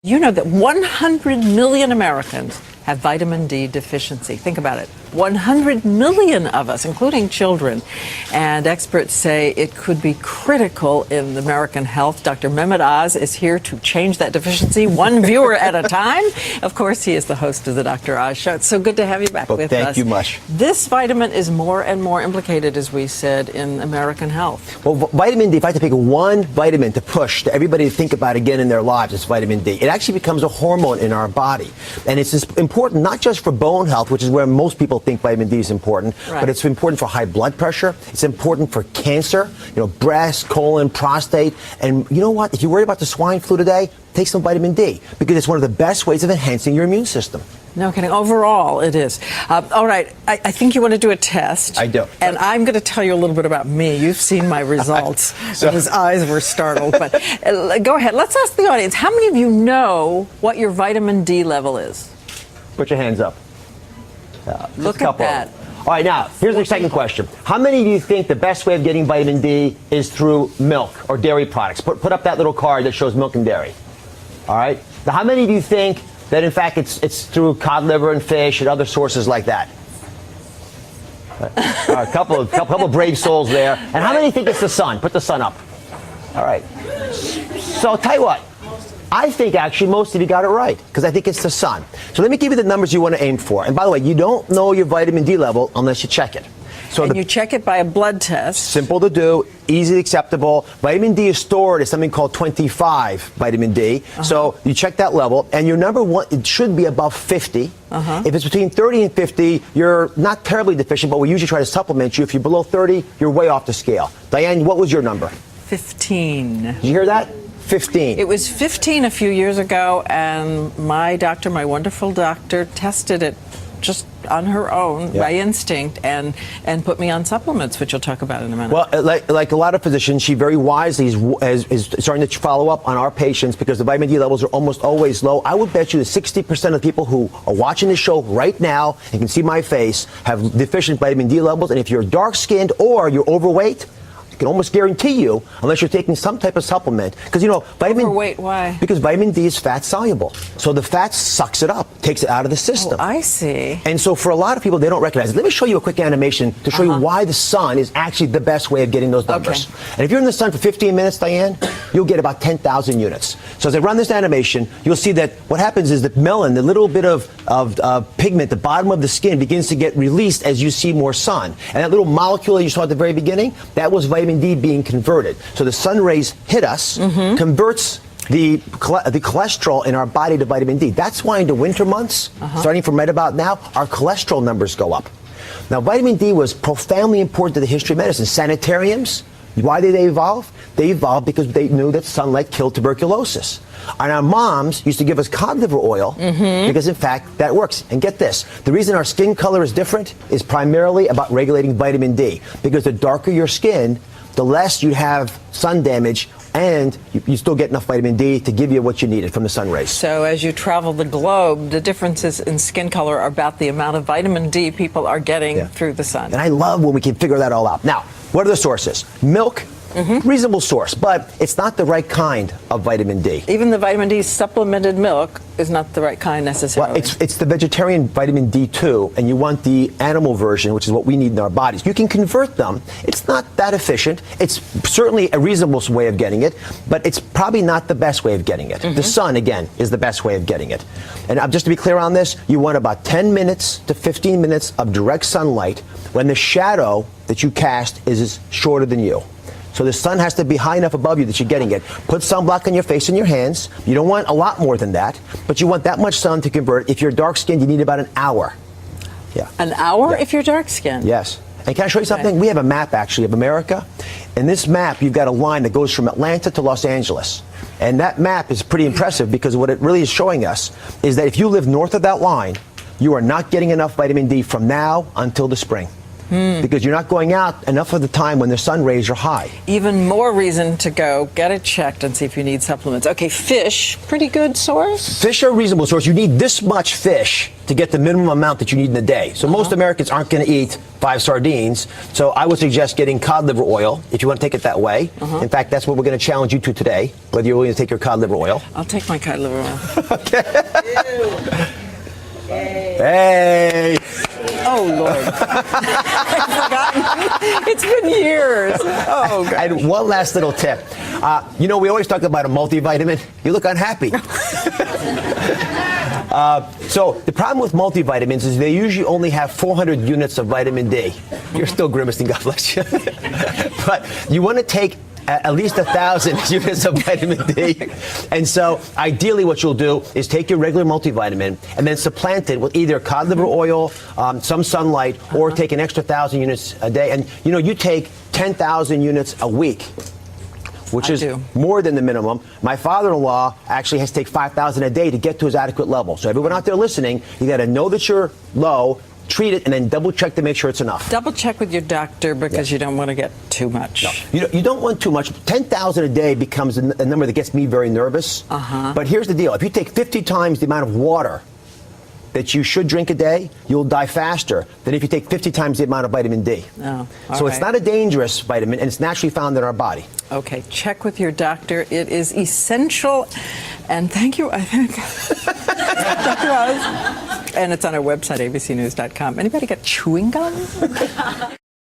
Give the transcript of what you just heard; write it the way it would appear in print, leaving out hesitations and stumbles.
You know that 100 million Americans have vitamin D deficiency. Think about it. 100 million of us, including children. And experts say it could be critical in American health. Dr. Mehmet Oz is here to change that deficiency one viewer at a time. Of course, he is the host of the Dr. Oz Show. It's so good to have you back with us. Thank you much. This vitamin is more and more implicated, as we said, in American health. Well, vitamin D, if I had to pick one vitamin to push to everybody to think about again in their lives, it's vitamin D. It actually becomes a hormone in our body. And it's important not just for bone health, which is where most people think vitamin D is important, but it's important for high blood pressure. It's important for cancer, breast, colon, prostate. And you know what? If you're worried about the swine flu today, take some vitamin D because it's one of the best ways of enhancing your immune system. No kidding. Overall, it is. All right. I think you want to do a test. I do. And I'm going to tell you a little bit about me. You've seen my results. His eyes were startled. But go ahead. Let's ask the audience. How many of you know what your vitamin D level is? Put your hands up. Look at that. All right, now, here's the second question. How many do you think the best way of getting vitamin D is through milk or dairy products? Put up that little card that shows milk and dairy. All right? Now, how many do you think that, in fact, it's through cod liver and fish and other sources like that? A couple of brave souls there. And how many think it's the sun? Put the sun up. All right. So I'll tell you what. I think actually most of you got it right because I think it's the sun. So let me give you the numbers you want to aim for. And by the way, you don't know your vitamin D level unless you check it. So you check it by a blood test. Simple to do, easily acceptable. Vitamin D is stored as something called 25 vitamin D. So you check that level, and your number one, it should be above 50. If it's between 30 and 50, you're not terribly deficient, but we usually try to supplement you. If you're below 30, you're way off the scale. Diane, what was your number? 15. Did you hear that? 15. It was 15 a few years ago, and my doctor, my wonderful doctor, tested it just on her own by instinct and put me on supplements, which you'll talk about in a minute. Well, like a lot of physicians, she very wisely is starting to follow up on our patients because the vitamin D levels are almost always low. I would bet you that 60% of people who are watching this show right now and can see my face have deficient vitamin D levels. And if you're dark-skinned or you're overweight, I can almost guarantee you, unless you're taking some type of supplement, because vitamin. Overweight, why? Because vitamin D is fat soluble, so the fat sucks it up, takes it out of the system. Oh, I see. And so for a lot of people, they don't recognize it. Let me show you a quick animation to show you why the sun is actually the best way of getting those numbers. And if you're in the sun for 15 minutes, Diane, you'll get about 10,000 units. So as I run this animation, you'll see that what happens is that melanin, the little bit of pigment, the bottom of the skin, begins to get released as you see more sun. And that little molecule that you saw at the very beginning, that was vitamin D being converted. So the sun rays hit us, converts the cholesterol in our body to vitamin D. That's why in the winter months, starting from right about now, our cholesterol numbers go up. Now, vitamin D was profoundly important to the history of medicine. Sanitariums, why did they evolve? They evolved because they knew that sunlight killed tuberculosis. And our moms used to give us cod liver oil because, in fact, that works. And get this, the reason our skin color is different is primarily about regulating vitamin D. Because the darker your skin, the less you have sun damage, and you still get enough vitamin D to give you what you needed from the sun rays. So as you travel the globe, the differences in skin color are about the amount of vitamin D people are getting through the sun. And I love when we can figure that all out. Now, what are the sources? Milk. Reasonable source, but it's not the right kind of vitamin D. Even the vitamin D supplemented milk is not the right kind necessarily. Well, it's the vegetarian vitamin D2, and you want the animal version, which is what we need in our bodies. You can convert them. It's not that efficient. It's certainly a reasonable way of getting it, but it's probably not the best way of getting it. The sun, again, is the best way of getting it. And just to be clear on this, you want about 10 minutes to 15 minutes of direct sunlight when the shadow that you cast is shorter than you. So the sun has to be high enough above you that you're getting it. Put sunblock on your face and your hands. You don't want a lot more than that, but you want that much sun to convert. If you're dark-skinned, you need about an hour. An hour if you're dark-skinned? Yes. And can I show you something? We have a map, actually, of America. In this map, you've got a line that goes from Atlanta to Los Angeles. And that map is pretty impressive because what it really is showing us is that if you live north of that line, you are not getting enough vitamin D from now until the spring. because you're not going out enough of the time when the sun rays are high. Even more reason to go get it checked and see if you need supplements. Okay, fish, pretty good source? Fish are a reasonable source. You need this much fish to get the minimum amount that you need in a day. So most Americans aren't going to eat 5 sardines. So I would suggest getting cod liver oil if you want to take it that way. In fact, that's what we're going to challenge you to today, whether you're willing to take your cod liver oil. I'll take my cod liver oil. Hey! Oh, Lord. I've forgotten. It's been years. Oh, God. And one last little tip. You know, we always talk about a multivitamin. You look unhappy. So the problem with multivitamins is they usually only have 400 units of vitamin D. You're still grimacing, God bless you. But you want to take at least 1,000 units of vitamin D. And so ideally what you'll do is take your regular multivitamin and then supplant it with either cod liver oil, some sunlight, or take an extra 1,000 units a day. And you know, you take 10,000 units a week, which is more than the minimum. My father-in-law actually has to take 5,000 a day to get to his adequate level. So everyone out there listening, you got to know that you're low, treat it, and then double check to make sure it's enough. Double check with your doctor because you don't want to get too much. No, you don't want too much. 10,000 a day becomes a number that gets me very nervous. But here's the deal. If you take 50 times the amount of water that you should drink a day, you'll die faster than if you take 50 times the amount of vitamin D. So it's not a dangerous vitamin, and it's naturally found in our body. Okay, check with your doctor. It is essential. And thank you, I think, Dr. Oz. And it's on our website, abcnews.com. Anybody got chewing gum?